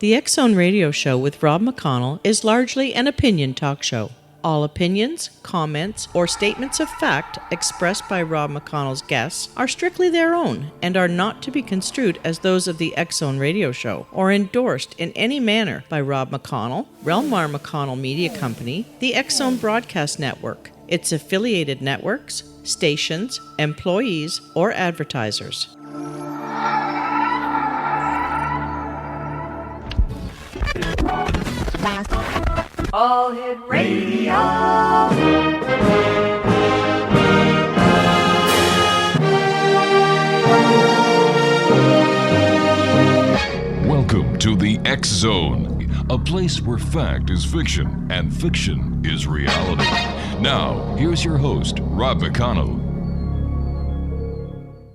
The X Zone Radio Show with Rob McConnell is largely an opinion talk show. All opinions, comments, or statements of fact expressed by Rob McConnell's guests are strictly their own and are not to be construed as those of the X Zone Radio Show or endorsed in any manner by Rob McConnell, Relmar McConnell Media Company, the X Zone Broadcast Network, its affiliated networks, stations, employees, or advertisers. All Hit Radio. Welcome to the X Zone, a place where fact is fiction and fiction is reality. Now, here's your host, Rob McConnell.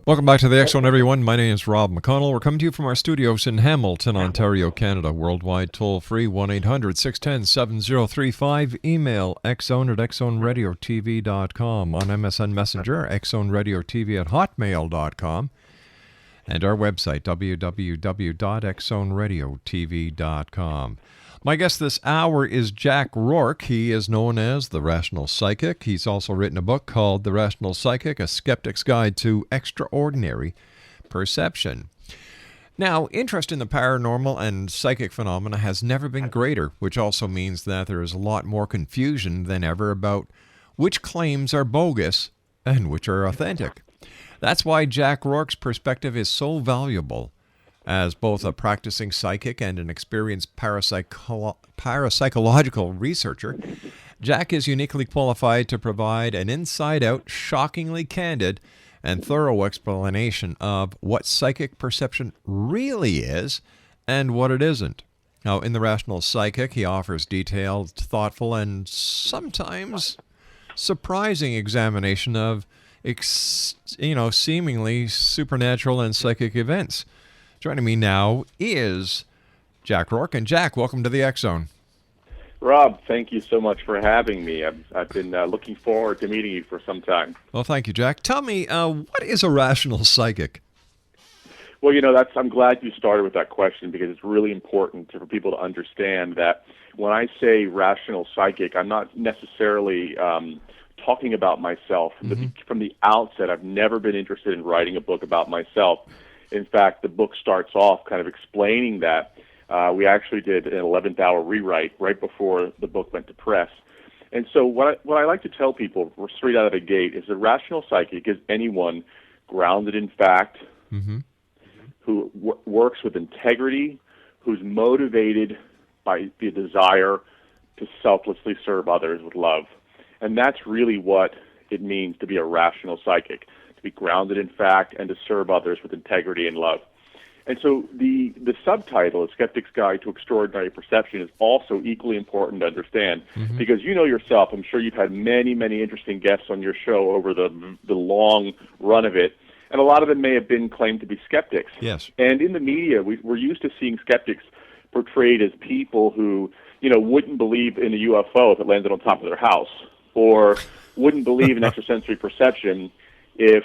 Welcome back to the X Zone, everyone. My name is Rob McConnell. We're coming to you from our studios in Hamilton, Ontario, Canada. Worldwide toll-free, 1-800-610-7035. Email xzone@xzoneradiotv.com. On MSN Messenger, xzoneradiotv@hotmail.com. And our website, www.xzoneradiotv.com. My guest this hour is Jack Rourke. He is known as the Rational Psychic. He's also written a book called The Rational Psychic, A Skeptic's Guide to Extraordinary Perception. Now, interest in the paranormal and psychic phenomena has never been greater, which also means that there is a lot more confusion than ever about which claims are bogus and which are authentic. That's why Jack Rourke's perspective is so valuable. As both a practicing psychic and an experienced parapsychological researcher, Jack is uniquely qualified to provide an inside-out, shockingly candid, and thorough explanation of what psychic perception really is and what it isn't. Now, in The Rational Psychic, he offers detailed, thoughtful, and sometimes surprising examination of, seemingly supernatural and psychic events. Joining me now is Jack Rourke. And Jack, welcome to the X Zone. Rob, thank you so much for having me. I've been looking forward to meeting you for some time. Well, thank you, Jack. Tell me, what is a rational psychic? Well, I'm glad you started with that question because it's really important for people to understand that when I say rational psychic, I'm not necessarily talking about myself. From the outset, I've never been interested in writing a book about myself. In fact, the book starts off kind of explaining that. We actually did an 11th hour rewrite right before the book went to press. And so what I like to tell people straight out of the gate is a rational psychic is anyone grounded in fact, who works with integrity, who's motivated by the desire to selflessly serve others with love. And that's really what it means to be a rational psychic. To be grounded in fact, and to serve others with integrity and love. And so the subtitle, A Skeptic's Guide to Extraordinary Perception, is also equally important to understand because you know yourself, I'm sure you've had many, many interesting guests on your show over the long run of it, and a lot of them may have been claimed to be skeptics. Yes. And in the media, we're used to seeing skeptics portrayed as people who, wouldn't believe in a UFO if it landed on top of their house, or wouldn't believe in extrasensory perception if,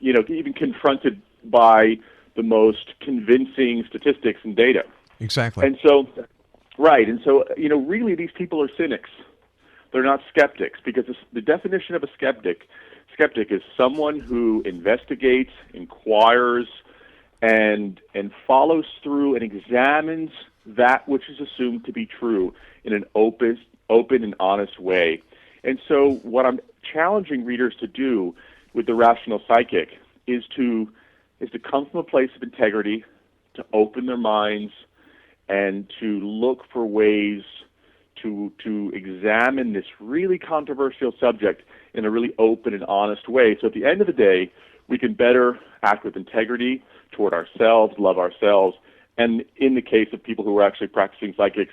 even confronted by the most convincing statistics and data. Exactly. And so, really these people are cynics. They're not skeptics because the definition of a skeptic is someone who investigates, inquires, and follows through and examines that which is assumed to be true in an open and honest way. And so what I'm challenging readers to do with the rational psychic is to come from a place of integrity, to open their minds, and to look for ways to examine this really controversial subject in a really open and honest way. So at the end of the day, we can better act with integrity toward ourselves, love ourselves, and in the case of people who are actually practicing psychics,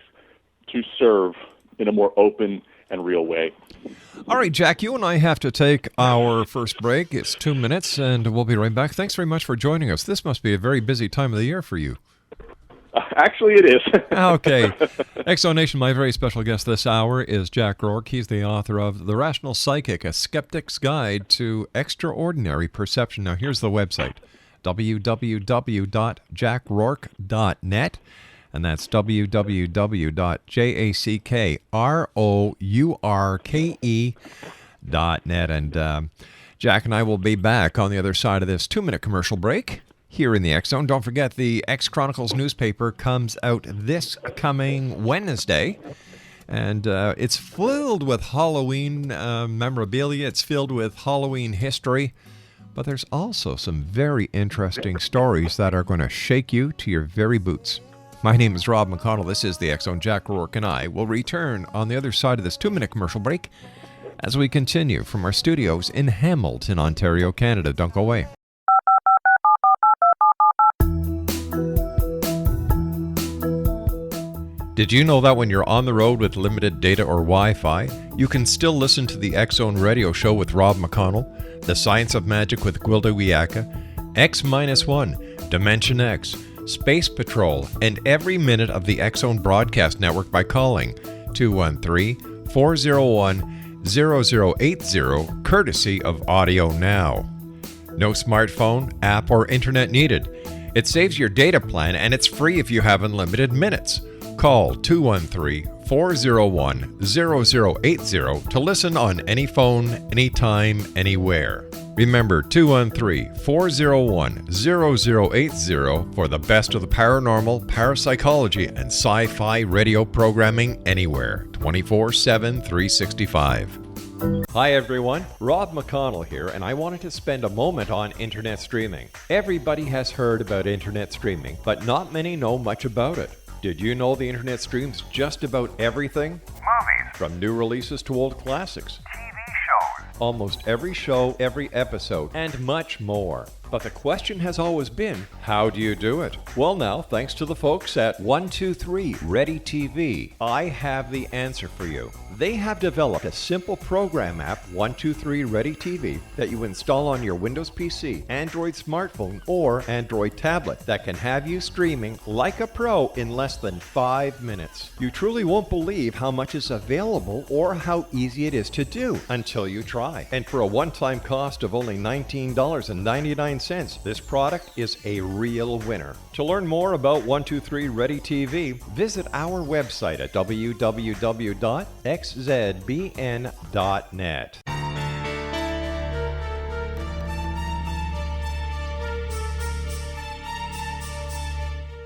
to serve in a more open and real way. All right, Jack, you and I have to take our first break. It's 2 minutes, and we'll be right back. Thanks very much for joining us. This must be a very busy time of the year for you. Actually, it is. Okay. Exonation, my very special guest this hour is Jack Rourke. He's the author of The Rational Psychic, A Skeptic's Guide to Extraordinary Perception. Now, here's the website, www.jackrourke.net. and that's www.jackrourke.net. And Jack and I will be back on the other side of this 2-minute commercial break here in the X Zone. Don't forget, the X Chronicles newspaper comes out this coming Wednesday. And it's filled with Halloween memorabilia. It's filled with Halloween history. But there's also some very interesting stories that are going to shake you to your very boots. My name is Rob McConnell. This is the X Zone. Jack Rourke and I will return on the other side of this 2-minute commercial break as we continue from our studios in Hamilton, Ontario, Canada. Don't go away. Did you know that when you're on the road with limited data or Wi-Fi, you can still listen to the X Zone radio show with Rob McConnell, The Science of Magic with Gwilda Wiyaka, X-1, Dimension X, Space Patrol, and every minute of the X Zone broadcast network by calling 213-401-0080, courtesy of Audio Now. No smartphone, app, or internet needed. It saves your data plan, and it's free if you have unlimited minutes. Call 213-401-0080 to listen on any phone, anytime, anywhere. Remember, 213-401-0080 for the best of the paranormal, parapsychology, and sci-fi radio programming anywhere, 24/7, 365. Hi everyone, Rob McConnell here, and I wanted to spend a moment on internet streaming. Everybody has heard about internet streaming, but not many know much about it. Did you know the internet streams just about everything? Movies. From new releases to old classics. TV shows. Almost every show, every episode, and much more. But the question has always been, how do you do it? Well now, thanks to the folks at 123 Ready TV, I have the answer for you. They have developed a simple program app, 123 Ready TV, that you install on your Windows PC, Android smartphone, or Android tablet that can have you streaming like a pro in less than 5 minutes. You truly won't believe how much is available or how easy it is to do until you try. And for a one-time cost of only $19.99, this product is a real winner. To learn more about 123 Ready TV, visit our website at www.xzbn.net.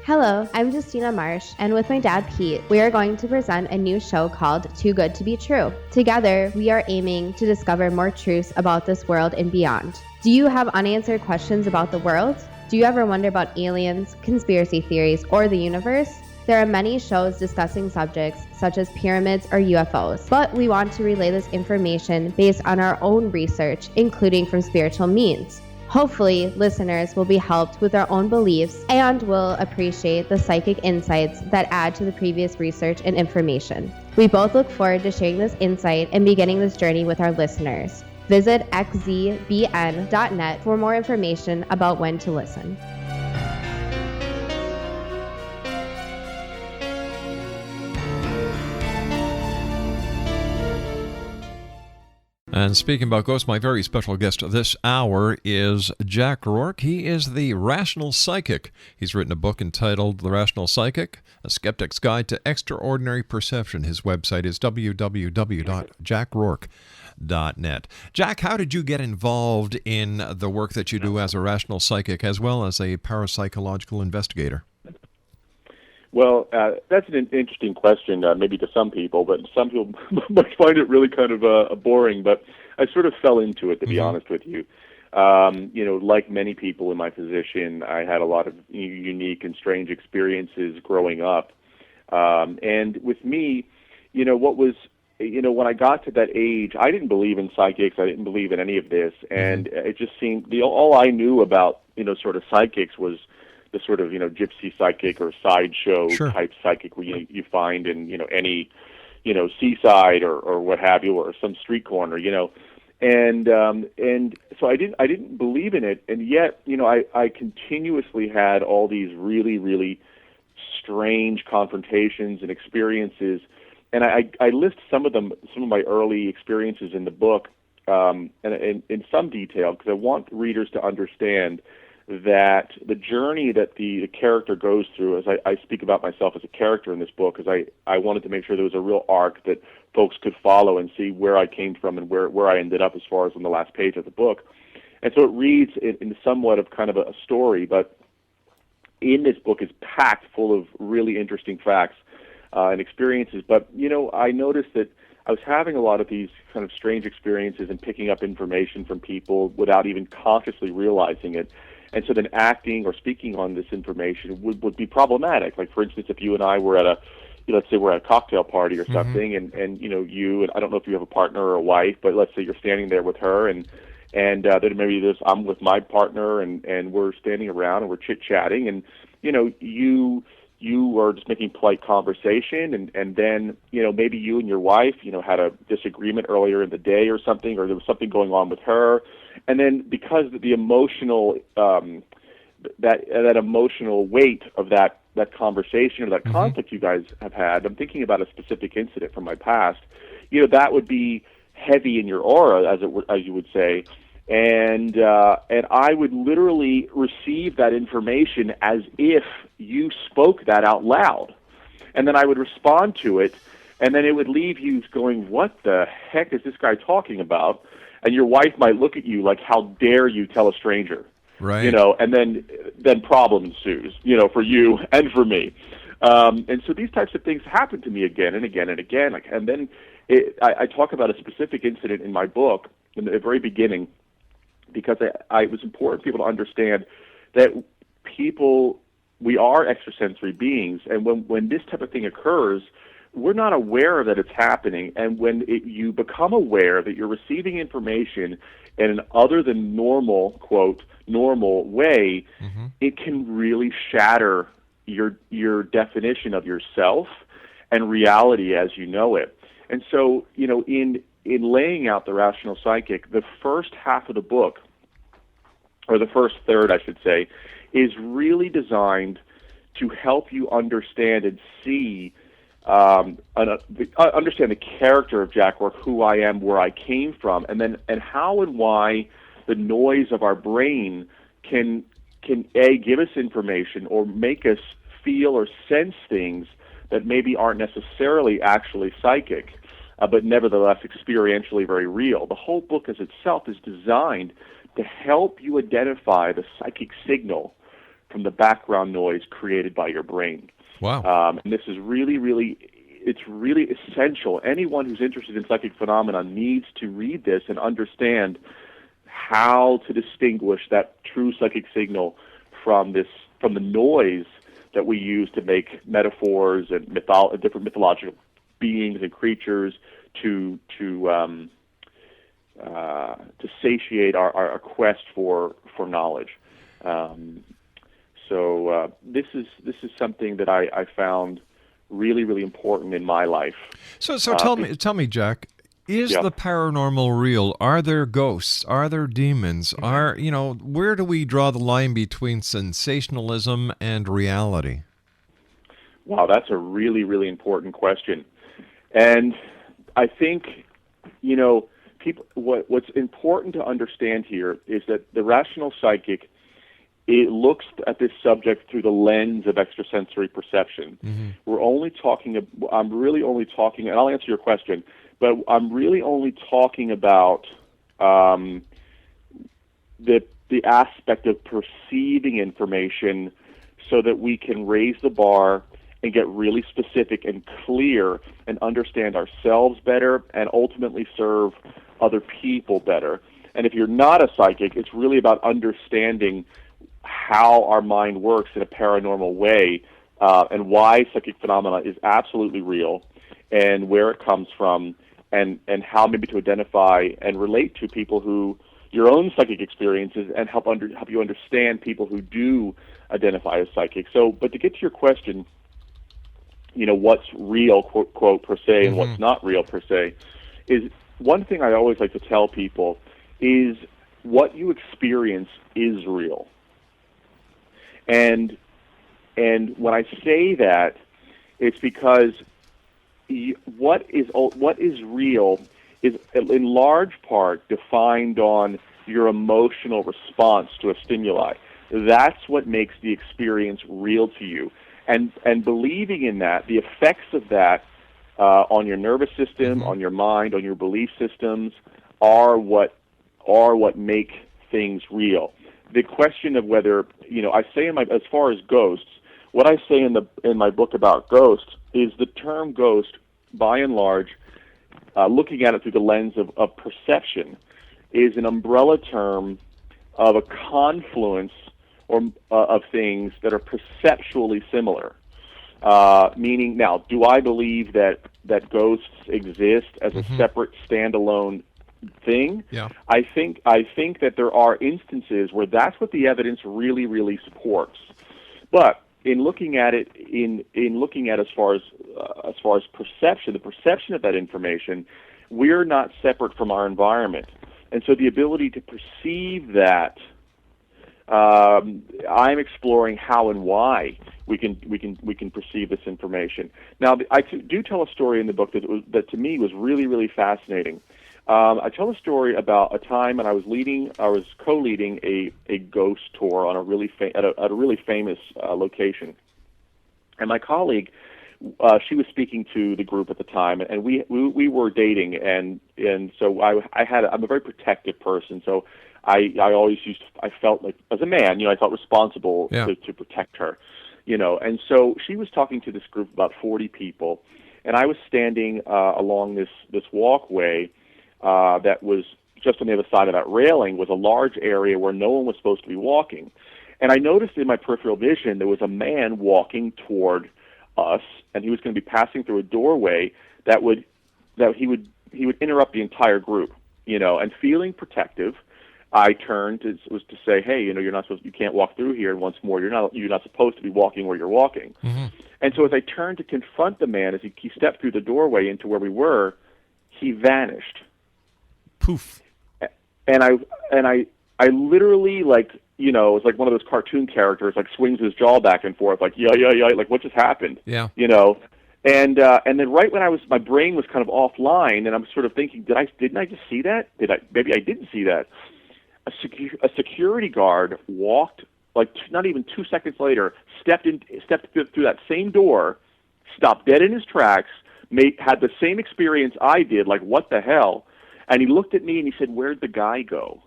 Hello, I'm Justina Marsh, and with my dad Pete, we are going to present a new show called Too Good to Be True. Together, we are aiming to discover more truths about this world and beyond. Do you have unanswered questions about the world? Do you ever wonder about aliens, conspiracy theories, or the universe? There are many shows discussing subjects such as pyramids or UFOs, but we want to relay this information based on our own research, including from spiritual means. Hopefully, listeners will be helped with their own beliefs and will appreciate the psychic insights that add to the previous research and information. We both look forward to sharing this insight and beginning this journey with our listeners. Visit xzbn.net for more information about when to listen. And speaking about ghosts, my very special guest this hour is Jack Rourke. He is the Rational Psychic. He's written a book entitled The Rational Psychic, A Skeptic's Guide to Extraordinary Perception. His website is www.jackrourke.net. Jack, how did you get involved in the work that you do as a Rational Psychic as well as a parapsychological investigator? Well, that's an interesting question, maybe to some people, but some people might find it really kind of boring. But I sort of fell into it, to be honest with you. Like many people in my position, I had a lot of unique and strange experiences growing up. And with me, when I got to that age, I didn't believe in psychics. I didn't believe in any of this, and it just seemed all I knew about sort of psychics was the sort of gypsy psychic or sideshow type psychic where you find in any seaside or what have you, or some street corner, and so I didn't believe in it, and yet I continuously had all these really, really strange confrontations and experiences, and I list some of my early experiences in the book, and in some detail, because I want readers to understand that the journey that the character goes through, as I speak about myself as a character in this book, because I wanted to make sure there was a real arc that folks could follow and see where I came from and where I ended up as far as on the last page of the book. And so it reads in somewhat of kind of a story, but in this book is packed full of really interesting facts and experiences. But, I noticed that I was having a lot of these kind of strange experiences and picking up information from people without even consciously realizing it. And so then acting or speaking on this information would be problematic. Like, for instance, if you and I were at let's say we're at a cocktail party or something, and you, and I don't know if you have a partner or a wife, but let's say you're standing there with her, and then maybe I'm with my partner, and we're standing around and we're chit-chatting, and, you are just making polite conversation, and then, maybe you and your wife, had a disagreement earlier in the day or something, or there was something going on with her, and then because the emotional, that emotional weight of that conversation or that conflict you guys have had, I'm thinking about a specific incident from my past, that would be heavy in your aura, as you would say, and I would literally receive that information as if you spoke that out loud, and then I would respond to it, and then it would leave you going, what the heck is this guy talking about? And your wife might look at you like, how dare you tell a stranger? Right. And then problem ensues, for you and for me. And so these types of things happen to me again and again and again. And then I talk about a specific incident in my book in the very beginning, because it was important for people to understand that we are extrasensory beings, and when this type of thing occurs, we're not aware that it's happening. And when you become aware that you're receiving information in an other than normal, quote, normal way, it can really shatter your definition of yourself and reality as you know it. And so, in laying out the rational psychic, the first half of the book, or the first third, I should say, is really designed to help you understand and see, understand the character of Jack Rourke, who I am, where I came from, and how and why the noise of our brain can give us information or make us feel or sense things that maybe aren't necessarily actually psychic, but nevertheless experientially very real. The whole book as itself is designed to help you identify the psychic signal from the background noise created by your brain. Wow. And this is it's really essential. Anyone who's interested in psychic phenomena needs to read this and understand how to distinguish that true psychic signal from the noise that we use to make metaphors and different mythological beings and creatures to satiate our quest for knowledge. So this is something that I found really, really important in my life. So tell me, Jack, is the paranormal real? Are there ghosts? Are there demons? Where do we draw the line between sensationalism and reality? Wow, that's a really, really important question. And I think, what's important to understand here is that the rational psychic, it looks at this subject through the lens of extrasensory perception. I'm really only talking, and I'll answer your question, but I'm really only talking about the aspect of perceiving information so that we can raise the bar and get really specific and clear and understand ourselves better and ultimately serve other people better. And if you're not a psychic, it's really about understanding how our mind works in a paranormal way, and why psychic phenomena is absolutely real, and where it comes from, and how maybe to identify and relate to people who your own psychic experiences, and help you understand people who do identify as psychic. So, but to get to your question, what's real, quote, per se, and what's not real, per se, is one thing I always like to tell people is what you experience is real. And when I say that, it's because what is real is in large part defined on your emotional response to a stimuli. That's what makes the experience real to you. And believing in that, the effects of that on your nervous system, on your mind, on your belief systems, are what make things real. The question of whether, I say as far as ghosts, what I say in my book about ghosts is the term ghost, by and large, looking at it through the lens of perception, is an umbrella term of a confluence of things that are perceptually similar. Meaning, now, do I believe that ghosts exist as a separate, standalone thing? Yeah. I think that there are instances where that's what the evidence really, really supports. But in looking at it, in looking at as far as perception, the perception of that information, we're not separate from our environment, and so the ability to perceive that. I'm exploring how and why we can perceive this information. Now, I do tell a story in the book that to me was really, really fascinating. I tell a story about a time when I was co-leading a ghost tour on at a really famous location, and my colleague, she was speaking to the group at the time, and we were dating, and so I'm a very protective person, so I felt like, as a man, I felt responsible to protect her, and so she was talking to this group of about 40 people, and I was standing along this walkway that was just on the other side of that railing was a large area where no one was supposed to be walking, and I noticed in my peripheral vision there was a man walking toward us, and he was going to be passing through a doorway that he would interrupt the entire group, and feeling protective, I turned to say, hey, you can't walk through here, and once more, you're not supposed to be walking where you're walking. And so as I turned to confront the man, as he stepped through the doorway into where we were, he vanished. Poof. And I literally, it's like one of those cartoon characters, swings his jaw back and forth, yeah, like what just happened? Yeah. And then right when my brain was kind of offline, and I'm sort of thinking, didn't I just see that? Maybe I didn't see that. A security guard walked, not even 2 seconds later, stepped through that same door, stopped dead in his tracks, had the same experience I did, like, what the hell? And he looked at me and he said, where'd the guy go?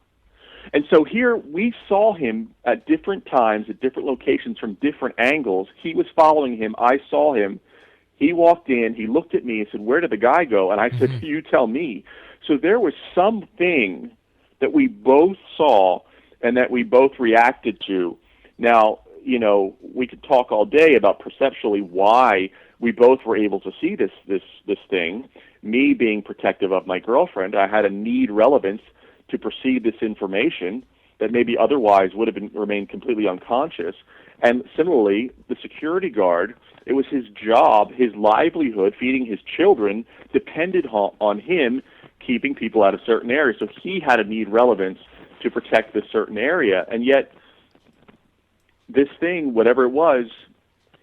And so here we saw him at different times, at different locations, from different angles. He was following him. I saw him. He walked in. He looked at me and said, where did the guy go? And I said, you tell me. So there was something that we both saw and that we both reacted to. Now, we could talk all day about perceptually why we both were able to see this thing. Me being protective of my girlfriend, I had a need relevance to perceive this information that maybe otherwise would have remained completely unconscious. And similarly, the security guard, it was his job, his livelihood, feeding his children, depended on him keeping people out of certain areas. So he had a need relevance to protect this certain area. And yet, this thing, whatever it was,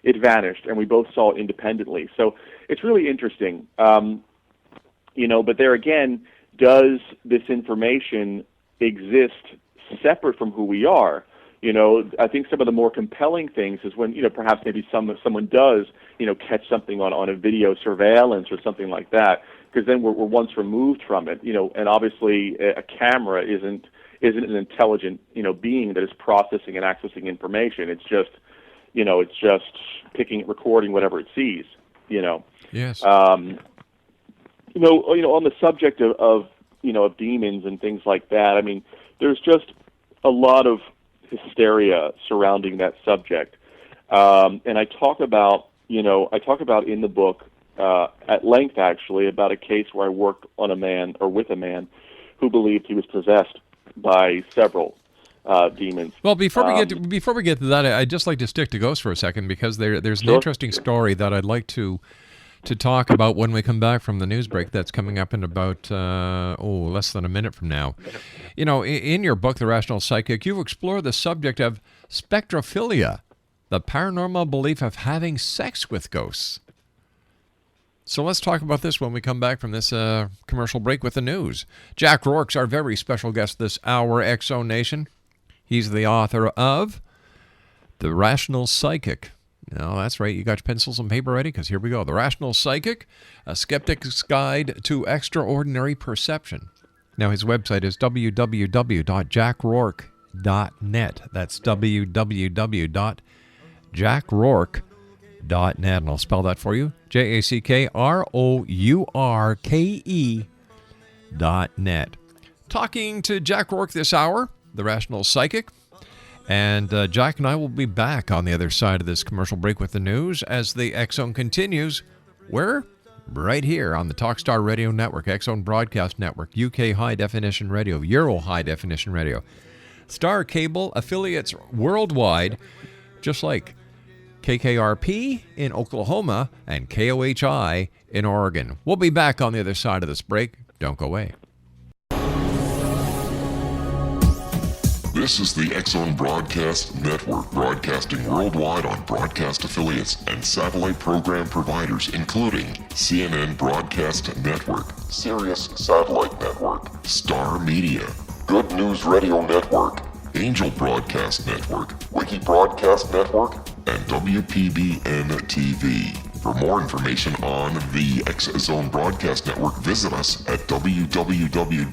it vanished, and we both saw it independently. So it's really interesting. But there again, does this information exist separate from who we are? I think some of the more compelling things is when, perhaps maybe someone does, catch something on a video surveillance or something like that, because then we're once removed from it, and obviously a camera isn't an intelligent, being that is processing and accessing information. It's just, recording whatever it sees, Yes. On the subject of demons and things like that, I mean, there's just a lot of hysteria surrounding that subject. And I talk about in the book at length, actually, about a case where I worked on with a man who believed he was possessed by several demons. Well, before we get to that, I'd just like to stick to ghosts for a second, because there's an interesting story that I'd like to talk about when we come back from the news break. That's coming up in about less than a minute from now. In your book, The Rational Psychic, you've explored the subject of spectrophilia, the paranormal belief of having sex with ghosts. So let's talk about this when we come back from this commercial break with the news. Jack Rourke's our very special guest this hour, X-Zone Nation. He's the author of The Rational Psychic. No, that's right. You got your pencils and paper ready? Because here we go. The Rational Psychic, A Skeptic's Guide to Extraordinary Perception. Now, his website is www.jackrourke.net. That's www.jackrourke.net. And I'll spell that for you. JackRourke.net. Talking to Jack Rourke this hour, the Rational Psychic. And Jack and I will be back on the other side of this commercial break with the news as the X-Zone continues. Where? Right here on the Talkstar Radio Network, X-Zone Broadcast Network, UK High Definition Radio, Euro High Definition Radio, Star Cable affiliates worldwide, just like KKRP in Oklahoma and KOHI in Oregon. We'll be back on the other side of this break. Don't go away. This is the X-Zone Broadcast Network, broadcasting worldwide on broadcast affiliates and satellite program providers, including CNN Broadcast Network, Sirius Satellite Network, Star Media, Good News Radio Network, Angel Broadcast Network, Wiki Broadcast Network, and WPBN TV. For more information on the X-Zone Broadcast Network, visit us at www.xzbn.net.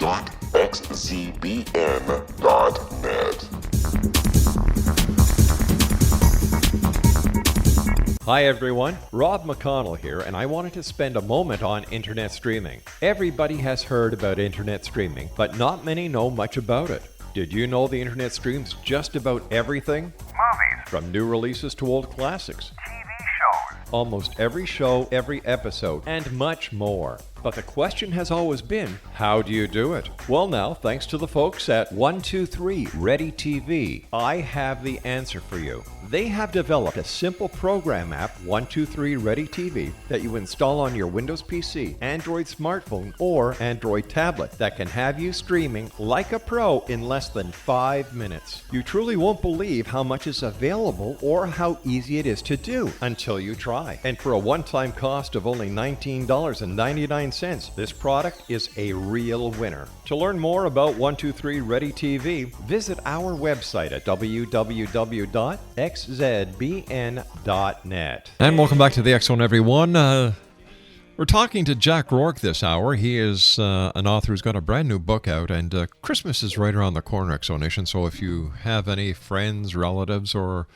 Hi everyone, Rob McConnell here, and I wanted to spend a moment on internet streaming. Everybody has heard about internet streaming, but not many know much about it. Did you know the internet streams just about everything? Movies, From new releases to old classics. TV shows, Almost every show, every episode, and much more. But the question has always been, how do you do it? Well now, thanks to the folks at 123 Ready TV, I have the answer for you. They have developed a simple program app, 123 Ready TV, that you install on your Windows PC, Android smartphone, or Android tablet that can have you streaming like a pro in less than 5 minutes. You truly won't believe how much is available or how easy it is to do until you try. And for a one-time cost of only $19.99, this product is a real winner. To learn more about 123 Ready TV, visit our website at www.xzbn.net. And welcome back to the X-Zone, everyone. We're talking to Jack Rourke this hour. He is an author who's got a brand new book out, and Christmas is right around the corner, X-Zone Nation. So if you have any friends, relatives, or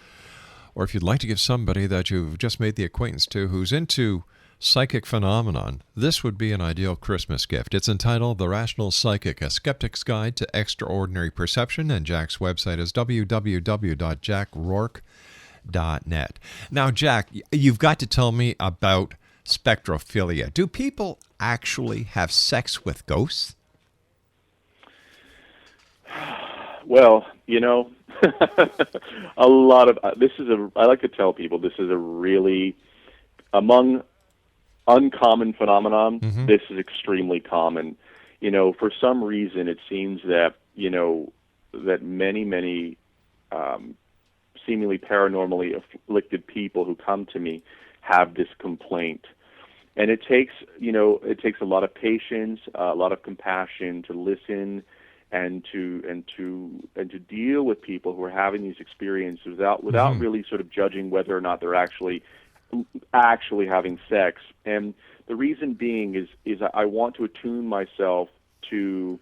if you'd like to give somebody that you've just made the acquaintance to who's into psychic phenomenon, this would be an ideal Christmas gift. It's entitled The Rational Psychic, A Skeptic's Guide to Extraordinary Perception, and Jack's website is www.jackrourke.net. Now, Jack, you've got to tell me about spectrophilia. Do people actually have sex with ghosts? Well, you know, a lot of I like to tell people this is a really, among uncommon phenomenon, this is extremely common. You know, for some reason, it seems that, you know, that many seemingly paranormally afflicted people who come to me have this complaint. And it takes a lot of patience, a lot of compassion to listen and to deal with people who are having these experiences without really sort of judging whether or not they're actually having sex. And the reason being is I want to attune myself to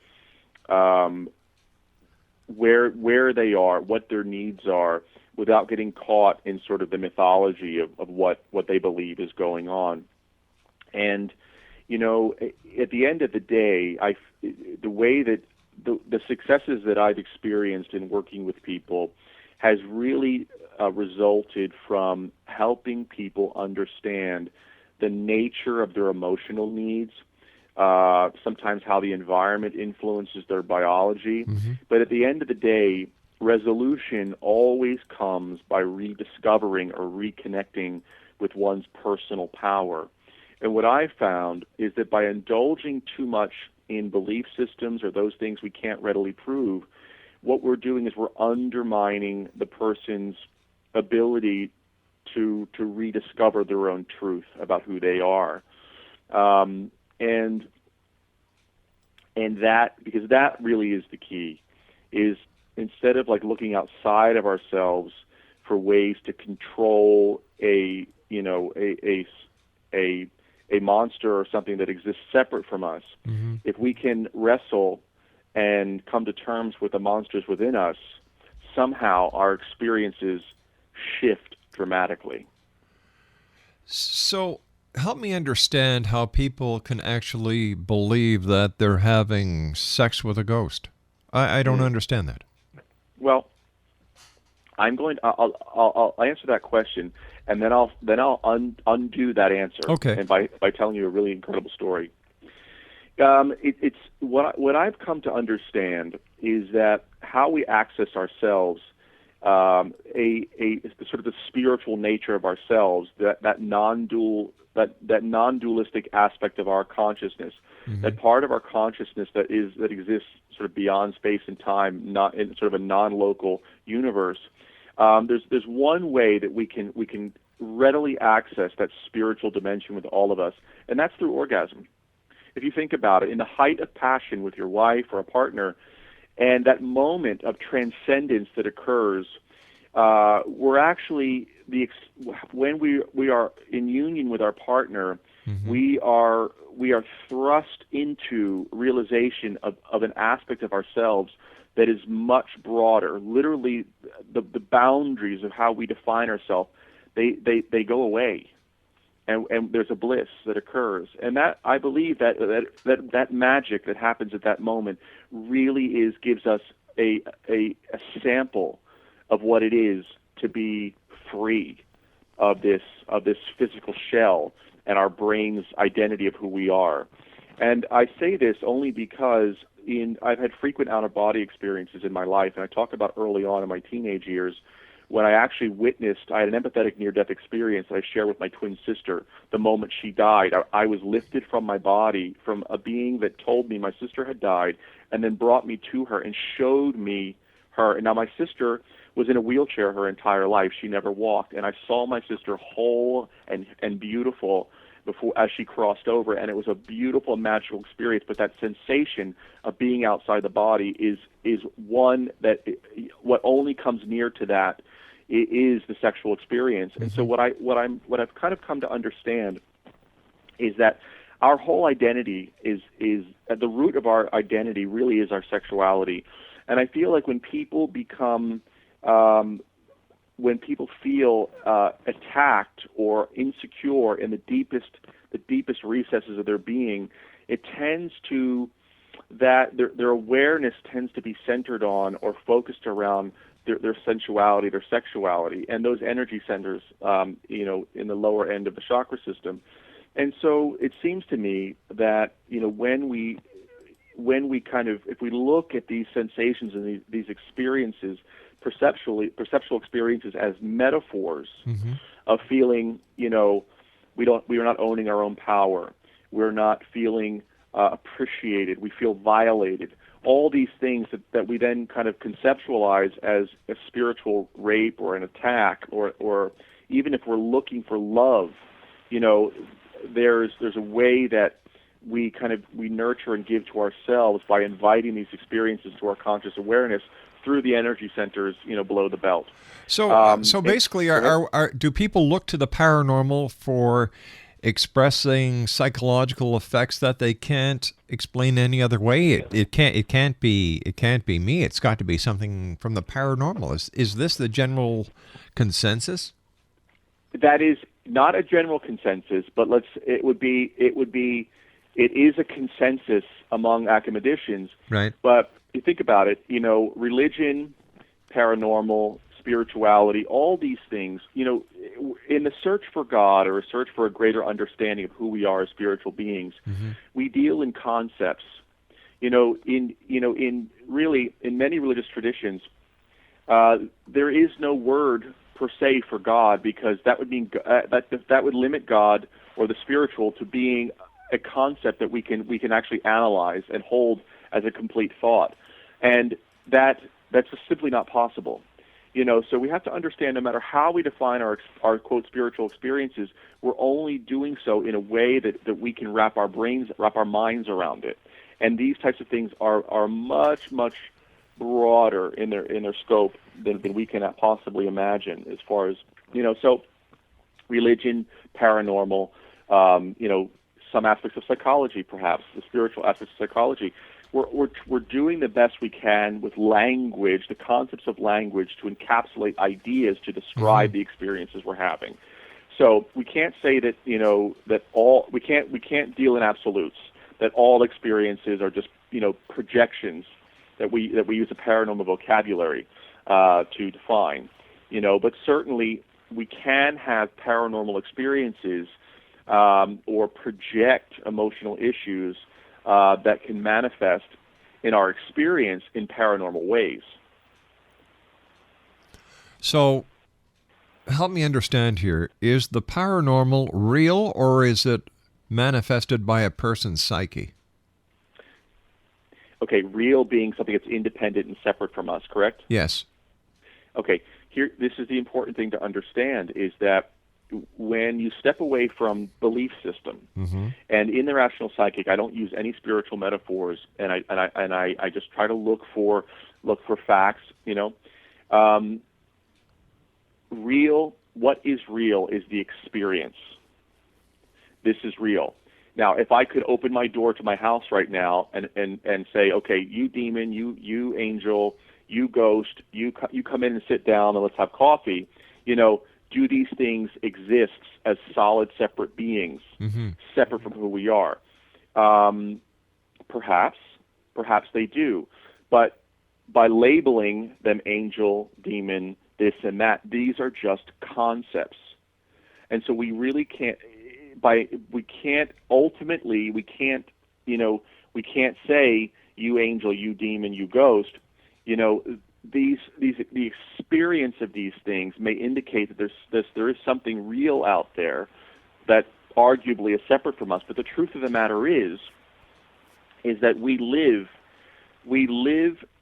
where they are, what their needs are, without getting caught in sort of the mythology of what they believe is going on. And, you know, at the end of the day, the way that the successes that I've experienced in working with people has really resulted from helping people understand the nature of their emotional needs, sometimes how the environment influences their biology. But at the end of the day, resolution always comes by rediscovering or reconnecting with one's personal power. And what I've found is that by indulging too much in belief systems or those things we can't readily prove, what we're doing is we're undermining the person's ability to rediscover their own truth about who they are, and that, because that really is the key, is instead of like looking outside of ourselves for ways to control a monster or something that exists separate from us. If we can wrestle and come to terms with the monsters within us, somehow our experiences shift dramatically. So help me understand how people can actually believe that they're having sex with a ghost. I don't understand that. Well, I'll answer that question, and then I'll undo that answer. Okay. And by telling you a really incredible story. It's what I've come to understand is that how we access ourselves, a sort of the spiritual nature of ourselves, that non-dualistic aspect of our consciousness, that part of our consciousness that exists sort of beyond space and time, not in sort of a non-local universe. There's one way that we can readily access that spiritual dimension with all of us, and that's through orgasm. If you think about it, in the height of passion with your wife or a partner, and that moment of transcendence that occurs, we're actually when we are in union with our partner, we are thrust into realization of an aspect of ourselves that is much broader. Literally, the boundaries of how we define ourselves, they go away. And there's a bliss that occurs, and that I believe that magic that happens at that moment really gives us a sample of what it is to be free of this physical shell and our brain's identity of who we are. And I say this only because I've had frequent out-of-body experiences in my life, and I talk about early on in my teenage years, when I actually I had an empathetic near-death experience that I share with my twin sister. The moment she died, I was lifted from my body, from a being that told me my sister had died, and then brought me to her and showed me her. And now my sister was in a wheelchair her entire life. She never walked, and I saw my sister whole and beautiful as she crossed over, and it was a beautiful, magical experience. But that sensation of being outside the body is one that what only comes near to that is the sexual experience. And so what I've kind of come to understand is that our whole identity is at the root of our identity really is our sexuality. And I feel like when people feel attacked or insecure in the deepest recesses of their being, it tends to that their awareness tends to be centered on or focused around their sensuality, their sexuality, and those energy centers, in the lower end of the chakra system. And so it seems to me that when we if we look at these sensations and these experiences, perceptual experiences as metaphors of feeling, we are not owning our own power, we're not feeling appreciated, we feel violated. All these things that we then kind of conceptualize as a spiritual rape or an attack, or even if we're looking for love, there's a way that we nurture and give to ourselves by inviting these experiences to our conscious awareness through the energy centers, below the belt. So, basically, do people look to the paranormal for expressing psychological effects that they can't explain any other way? It can't be me. It's got to be something from the paranormal. Is this the general consensus? That is not a general consensus, but it is a consensus among academicians. Right. But you think about it, religion, paranormal, spirituality, all these things, in the search for God or a search for a greater understanding of who we are as spiritual beings, we deal in concepts. In many religious traditions, there is no word per se for God, because that would mean that would limit God or the spiritual to being a concept that we can actually analyze and hold as a complete thought, and that's just simply not possible. So we have to understand, no matter how we define our quote spiritual experiences, we're only doing so in a way that we can wrap our minds around it. And these types of things are much, much broader in their scope than we can possibly imagine. As far as so religion, paranormal, some aspects of psychology, perhaps the spiritual aspects of psychology. We're doing the best we can with language, the concepts of language, to encapsulate ideas to describe the experiences we're having. So we can't say that we can't deal in absolutes, that all experiences are just projections that we use a paranormal vocabulary to define. But certainly we can have paranormal experiences or project emotional issues that can manifest in our experience in paranormal ways. So, help me understand here. Is the paranormal real, or is it manifested by a person's psyche? Okay, real being something that's independent and separate from us, correct? Yes. Okay, this is the important thing to understand, is that when you step away from belief system, and in the rational psychic, I don't use any spiritual metaphors, and I just try to look for facts. What is real is the experience. This is real. Now, if I could open my door to my house right now and say, okay, you demon, you angel, you ghost, you come in and sit down and let's have coffee, do these things exist as solid, separate beings, separate from who we are? Perhaps they do. But by labeling them angel, demon, this and that, these are just concepts. And so we really can't say you angel, you demon, you ghost. The experience of these things may indicate that there is something real out there that arguably is separate from us. But the truth of the matter is that we live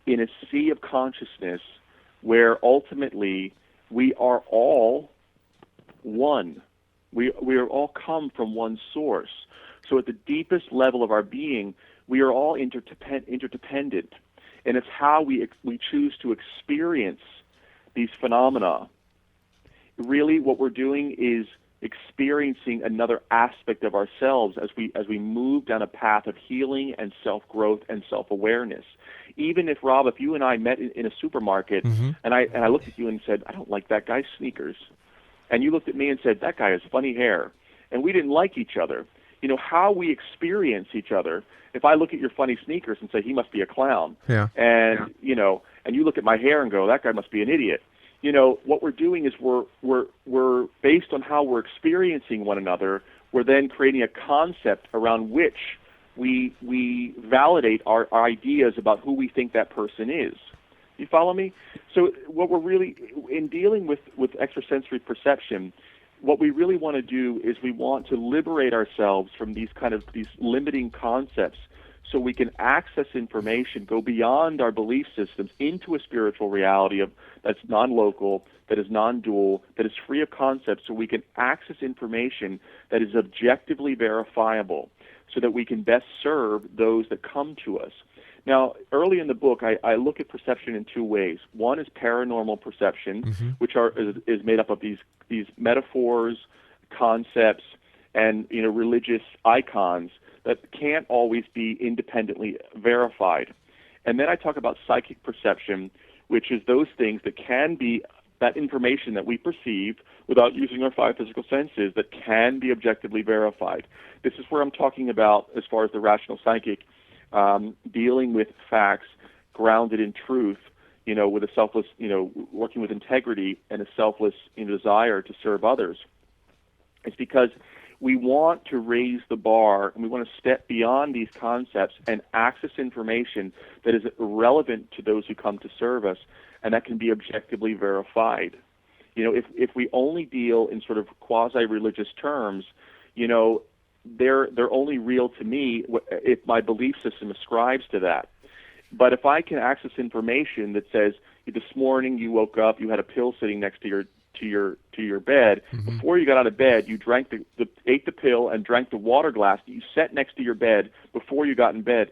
in a sea of consciousness where ultimately we are all one. We are all come from one source. So at the deepest level of our being, we are all interdependent. And it's how we choose to experience these phenomena. Really, what we're doing is experiencing another aspect of ourselves as we move down a path of healing and self-growth and self-awareness. Even if, Rob, if you and I met in a supermarket and I looked at you and said, I don't like that guy's sneakers, and you looked at me and said, that guy has funny hair, and we didn't like each other, how we experience each other. If I look at your funny sneakers and say he must be a clown, and and you look at my hair and go, that guy must be an idiot. What we're doing is we're based on how we're experiencing one another. We're then creating a concept around which we validate our ideas about who we think that person is. You follow me? So what we're really in dealing with extrasensory perception, what we really want to do is we want to liberate ourselves from these limiting concepts so we can access information, go beyond our belief systems into a spiritual reality that's non-local, that is non-dual, that is free of concepts, so we can access information that is objectively verifiable so that we can best serve those that come to us. Now, early in the book, I look at perception in two ways. One is paranormal perception, which is made up of these metaphors, concepts, and religious icons that can't always be independently verified. And then I talk about psychic perception, which is those things that can be that information that we perceive without using our five physical senses that can be objectively verified. This is where I'm talking about, as far as the rational psychic, dealing with facts grounded in truth, with a selfless, working with integrity and a selfless desire to serve others. It's because we want to raise the bar and we want to step beyond these concepts and access information that is relevant to those who come to serve us and that can be objectively verified. If we only deal in sort of quasi-religious terms, they're only real to me if my belief system ascribes to that. But if I can access information that says, this morning you woke up, you had a pill sitting next to your bed. Before you got out of bed, you ate the pill and drank the water glass that you set next to your bed before you got in bed.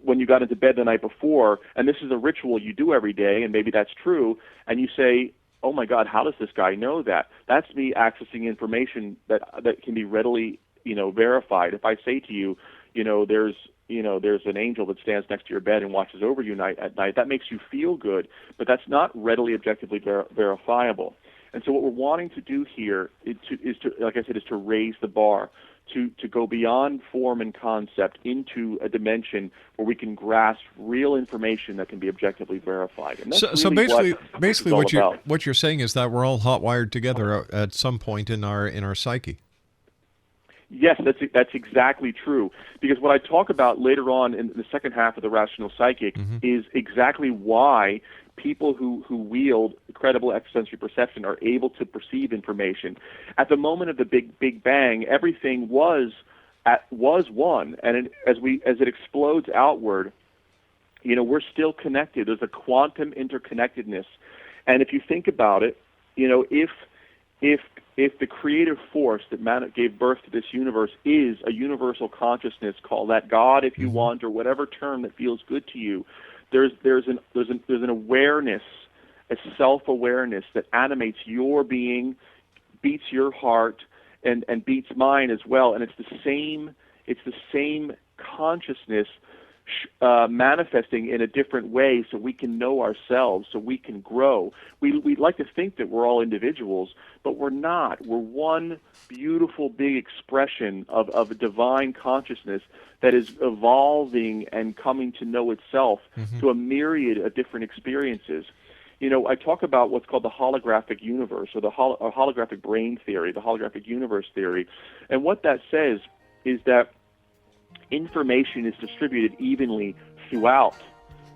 when you got into bed the night before, and this is a ritual you do every day, and maybe that's true, and you say, oh my God, how does this guy know that? That's me accessing information that can be readily, verified. If I say to you, there's an angel that stands next to your bed and watches over you at night, that makes you feel good, but that's not readily objectively verifiable. And so what we're wanting to do here is to raise the bar, to go beyond form and concept into a dimension where we can grasp real information that can be objectively verified. And that's so basically what you're saying is that we're all hot-wired together at some point in our psyche. Yes, that's exactly true. Because what I talk about later on in the second half of the Rational Psychic is exactly why people who wield credible extrasensory perception are able to perceive information. At the moment of the Big Bang, everything was one, and as it explodes outward, we're still connected. There's a quantum interconnectedness, and if you think about it, if the creative force that gave birth to this universe is a universal consciousness, call that God if you want, or whatever term that feels good to you, there's an awareness, a self-awareness that animates your being, beats your heart, and beats mine as well, and it's the same consciousness manifesting in a different way, so we can know ourselves, so we can grow. We'd like to think that we're all individuals, but we're not. We're one beautiful big expression of a divine consciousness that is evolving and coming to know itself to a myriad of different experiences. I talk about what's called the holographic universe, or the holographic brain theory, the holographic universe theory, and what that says is that information is distributed evenly throughout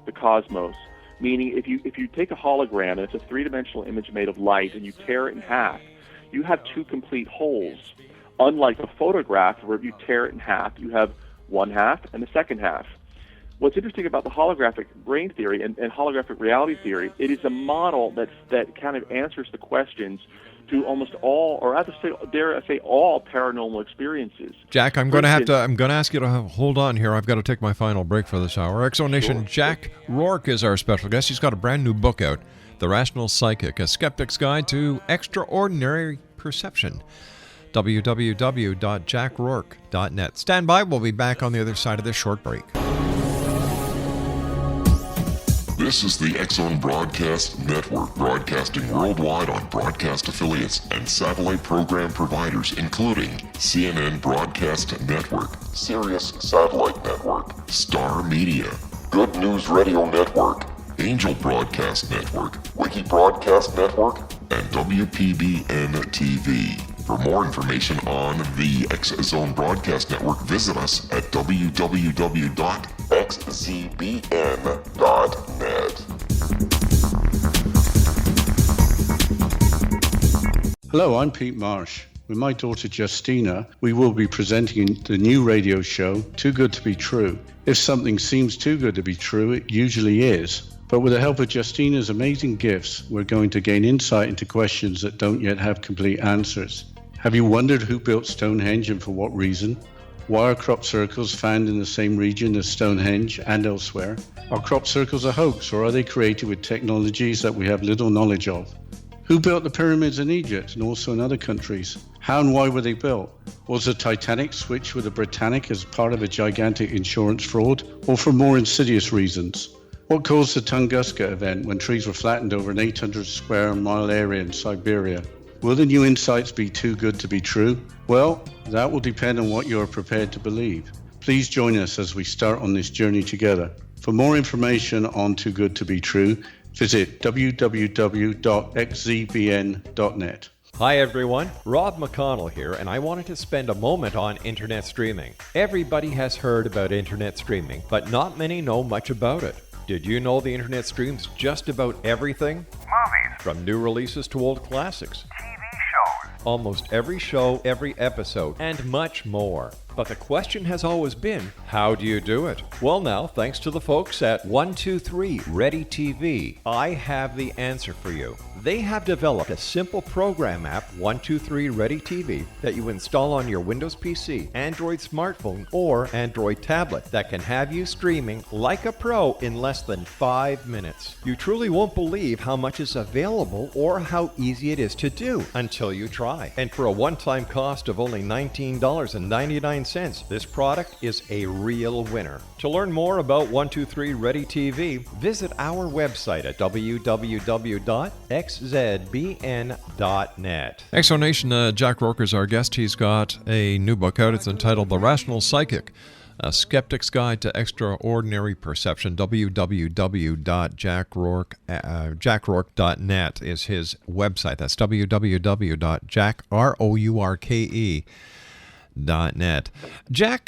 the cosmos. Meaning, if you take a hologram and it's a three-dimensional image made of light and you tear it in half, you have two complete wholes. Unlike a photograph where if you tear it in half, you have one half and the second half. What's interesting about the holographic brain theory and holographic reality theory, it is a model that kind of answers the questions to almost all, or dare I say, all paranormal experiences. Jack, I'm going to ask you to hold on here. I've got to take my final break for this hour. Exonation Jack Rourke is our special guest. He's got a brand new book out, The Rational Psychic, A Skeptic's Guide to Extraordinary Perception. www.jackrourke.net. Stand by. We'll be back on the other side of this short break. This is the X-Zone Broadcast Network, broadcasting worldwide on broadcast affiliates and satellite program providers, including CNN Broadcast Network, Sirius Satellite Network, Star Media, Good News Radio Network, Angel Broadcast Network, Wiki Broadcast Network, and WPBN TV. For more information on the X-Zone Broadcast Network, visit us at www.xzbn.net. Hello, I'm Pete Marsh. With my daughter Justina, we will be presenting the new radio show, Too Good to Be True. If something seems too good to be true, it usually is. But with the help of Justina's amazing gifts, we're going to gain insight into questions that don't yet have complete answers. Have you wondered who built Stonehenge and for what reason? Why are crop circles found in the same region as Stonehenge and elsewhere? Are crop circles a hoax, or are they created with technologies that we have little knowledge of? Who built the pyramids in Egypt and also in other countries? How and why were they built? Was the Titanic switched with the Britannic as part of a gigantic insurance fraud, or for more insidious reasons? What caused the Tunguska event when trees were flattened over an 800 square mile area in Siberia? Will the new insights be too good to be true? Well, that will depend on what you are prepared to believe. Please join us as we start on this journey together. For more information on Too Good to Be True, visit www.xzbn.net. Hi everyone, Rob McConnell here, and I wanted to spend a moment on internet streaming. Everybody has heard about internet streaming, but not many know much about it. Did you know the internet streams just about everything? Movies. From new releases to old classics. TV shows. Almost every show, every episode, and much more. But the question has always been, how do you do it? Well now, thanks to the folks at 123 Ready TV, I have the answer for you. They have developed a simple program app, 123 Ready TV, that you install on your Windows PC, Android smartphone, or Android tablet that can have you streaming like a pro in less than 5 minutes. You truly won't believe how much is available or how easy it is to do until you try. And for a one-time cost of only $19.99, this product is a real winner. To learn more about 123 Ready TV, visit our website at www.xzbn.net. Exonation, Jack Rourke is our guest. He's got a new book out. It's entitled The Rational Psychic, A Skeptic's Guide to Extraordinary Perception. www.jackrourke.net is his website. That's www.jackrourke.net. Jack,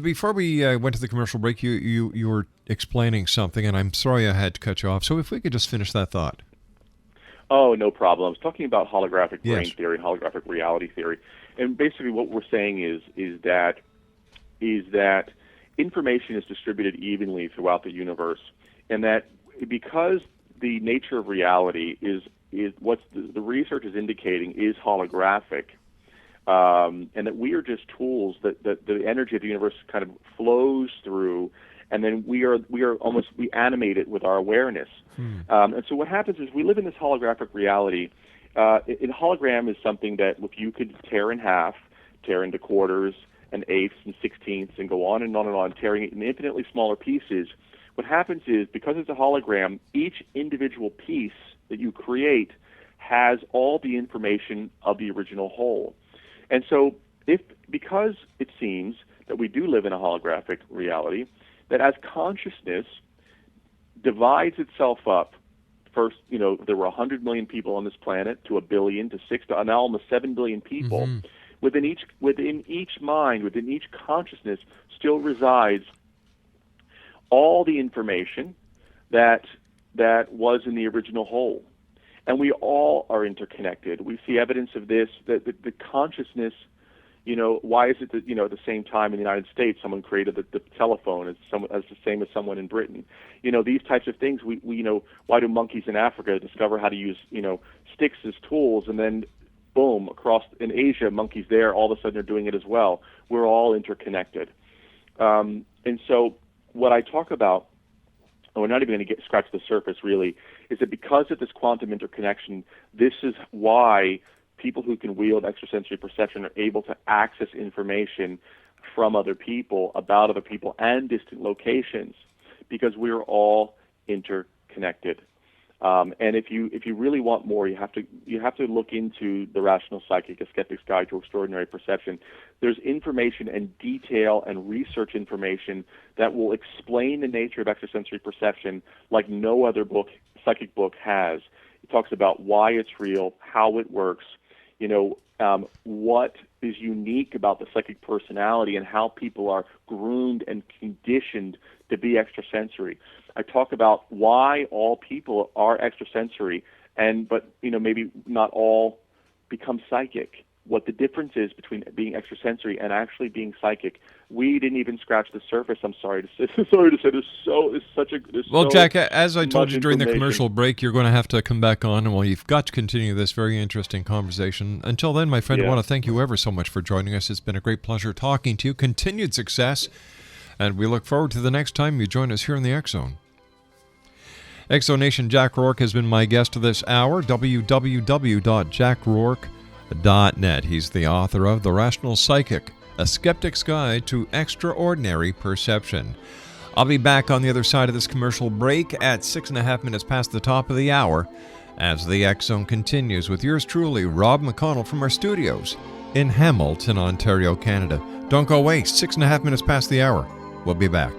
before we went to the commercial break, you were explaining something, and I'm sorry I had to cut you off. So if we could just finish that thought. Oh, no problem. I was talking about holographic brain Yes. theory and holographic reality theory. And basically what we're saying is that information is distributed evenly throughout the universe, and that because the nature of reality is what the research is indicating is holographic, and that we are just tools that the energy of the universe kind of flows through, and then we animate it with our awareness. And so what happens is we live in this holographic reality. A hologram is something that if you could tear in half, tear into quarters and eighths and sixteenths and go on and on and on, tearing it in infinitely smaller pieces, what happens is because it's a hologram, each individual piece that you create has all the information of the original whole. And so because it seems that we do live in a holographic reality, that as consciousness divides itself up, first, there were 100 million people on this planet, to 1 billion, to 6, to now almost 7 billion people. Mm-hmm. Within each mind, within each consciousness, still resides all the information that was in the original whole. And we all are interconnected. We see evidence of this, that the consciousness, why is it that, at the same time in the United States, someone created the telephone as the same as someone in Britain? These types of things, we why do monkeys in Africa discover how to use, sticks as tools, and then boom, across in Asia, monkeys there, all of a sudden are doing it as well. We're all interconnected. And so what I talk about, and we're not even going to scratch the surface really, is that because of this quantum interconnection, this is why people who can wield extrasensory perception are able to access information from other people, about other people, and distant locations, because we're all interconnected. And if you really want more, you have to look into The Rational Psychic, A Skeptic's Guide to Extraordinary Perception. There's information and detail and research information that will explain the nature of extrasensory perception like no other psychic book has. It talks about why it's real, how it works, what is unique about the psychic personality, and how people are groomed and conditioned to be extrasensory. I talk about why all people are extrasensory, but maybe not all become psychic. What the difference is between being extrasensory and actually being psychic. We didn't even scratch the surface. I'm sorry to say. Well, Jack, as I told you during the commercial break, you're going to have to come back on, and you've got to continue this very interesting conversation. Until then, my friend, I want to thank you ever so much for joining us. It's been a great pleasure talking to you. Continued success, and we look forward to the next time you join us here in the X Zone. Exonation, Jack Rourke has been my guest this hour. www.jackrourke.net. He's the author of The Rational Psychic, A Skeptic's Guide to Extraordinary Perception. I'll be back on the other side of this commercial break at 6.5 minutes past the top of the hour as the X Zone continues with yours truly, Rob McConnell, from our studios in Hamilton, Ontario, Canada. Don't go away, 6.5 minutes past the hour. We'll be back.